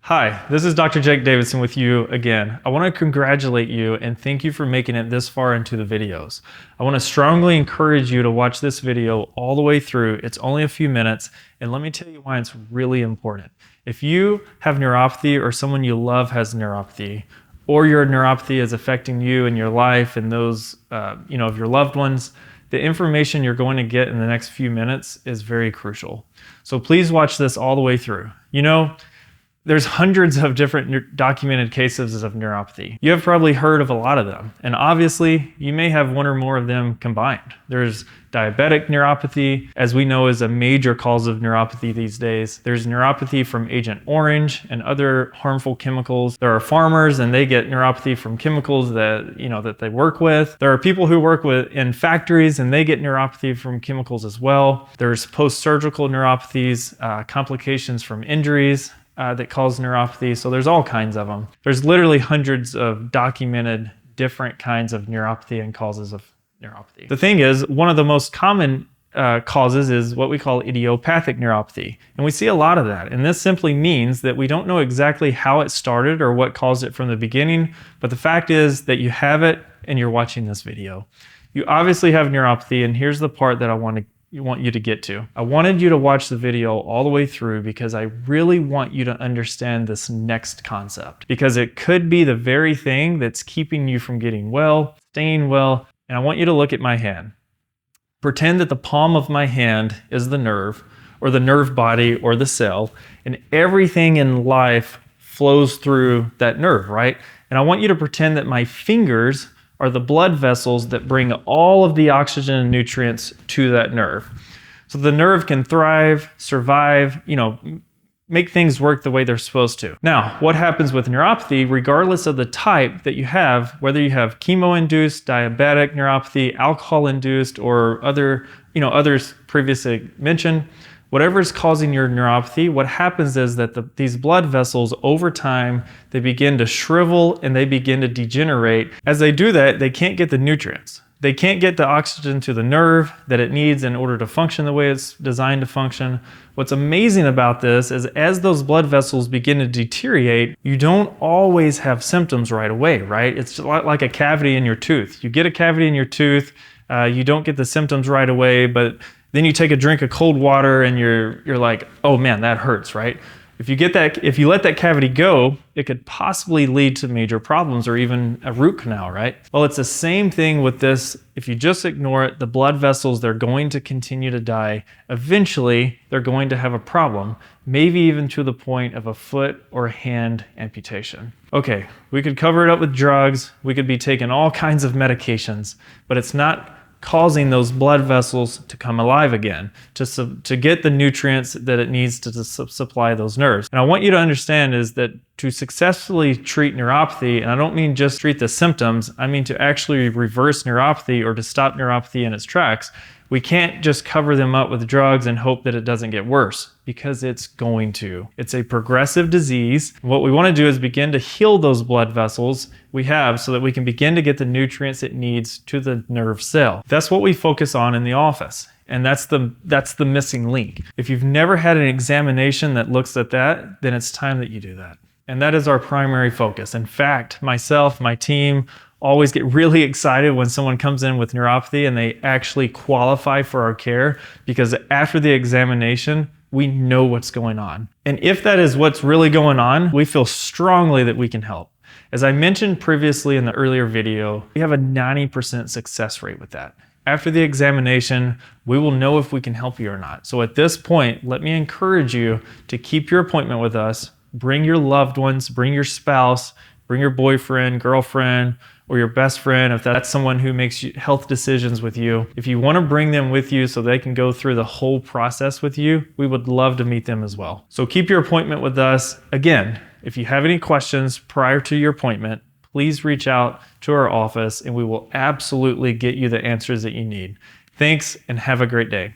Hi, this is Dr. Jake Davidson with you again. I want to congratulate you and thank you for making it this far into the videos. I want to strongly encourage you to watch this video all the way through. It's only a few minutes, and let me tell you why it's really important. If you have neuropathy or someone you love has neuropathy, or your neuropathy is affecting you and your life and those of your loved ones, the information you're going to get in the next few minutes is very crucial. So please watch this all the way through. There's hundreds of different documented cases of neuropathy. You have probably heard of a lot of them, and obviously you may have one or more of them combined. There's diabetic neuropathy, as we know is a major cause of neuropathy these days. There's neuropathy from Agent Orange and other harmful chemicals. There are farmers and they get neuropathy from chemicals that they work with. There are people who work in factories and they get neuropathy from chemicals as well. There's post-surgical neuropathies, complications from injuries that cause neuropathy. So there's all kinds of them. There's literally hundreds of documented different kinds of neuropathy and causes of neuropathy. The thing is, one of the most common causes is what we call idiopathic neuropathy. And we see a lot of that. And this simply means that we don't know exactly how it started or what caused it from the beginning. But the fact is that you have it and you're watching this video. You obviously have neuropathy, and here's the part that I want you to get to. I wanted you to watch the video all the way through because I really want you to understand this next concept, because it could be the very thing that's keeping you from getting well, staying well. And I want you to look at my hand. Pretend that the palm of my hand is the nerve, or the nerve body, or the cell, and everything in life flows through that nerve, right? And I want you to pretend that my fingers are the blood vessels that bring all of the oxygen and nutrients to that nerve. So the nerve can thrive, survive, make things work the way they're supposed to. Now, what happens with neuropathy, regardless of the type that you have, whether you have chemo-induced, diabetic neuropathy, alcohol-induced, or others previously mentioned, whatever is causing your neuropathy, what happens is that these blood vessels over time, they begin to shrivel and they begin to degenerate. As they do that, they can't get the nutrients. They can't get the oxygen to the nerve that it needs in order to function the way it's designed to function. What's amazing about this is as those blood vessels begin to deteriorate, you don't always have symptoms right away, right? It's a lot like a cavity in your tooth. You get a cavity in your tooth, you don't get the symptoms right away, but then you take a drink of cold water and you're like, oh man, that hurts, right? If you let that cavity go, it could possibly lead to major problems or even a root canal, right? Well, it's the same thing with this. If you just ignore it, the blood vessels, they're going to continue to die. Eventually, they're going to have a problem, maybe even to the point of a foot or hand amputation. Okay, we could cover it up with drugs. We could be taking all kinds of medications, but it's not causing those blood vessels to come alive again, to get the nutrients that it needs to supply those nerves. And I want you to understand is that to successfully treat neuropathy, and I don't mean just treat the symptoms, I mean to actually reverse neuropathy or to stop neuropathy in its tracks, we can't just cover them up with drugs and hope that it doesn't get worse, because it's going to. It's a progressive disease. What we want to do is begin to heal those blood vessels we have so that we can begin to get the nutrients it needs to the nerve cell. That's what we focus on in the office. And that's the missing link. If you've never had an examination that looks at that, then it's time that you do that. And that is our primary focus. In fact, myself, my team, always get really excited when someone comes in with neuropathy and they actually qualify for our care, because after the examination, we know what's going on. And if that is what's really going on, we feel strongly that we can help. As I mentioned previously in the earlier video, we have a 90% success rate with that. After the examination, we will know if we can help you or not. So at this point, let me encourage you to keep your appointment with us. Bring your loved ones, bring your spouse, bring your boyfriend, girlfriend, or your best friend, if that's someone who makes health decisions with you. If you want to bring them with you so they can go through the whole process with you, we would love to meet them as well. So keep your appointment with us. Again, if you have any questions prior to your appointment, please reach out to our office and we will absolutely get you the answers that you need. Thanks and have a great day.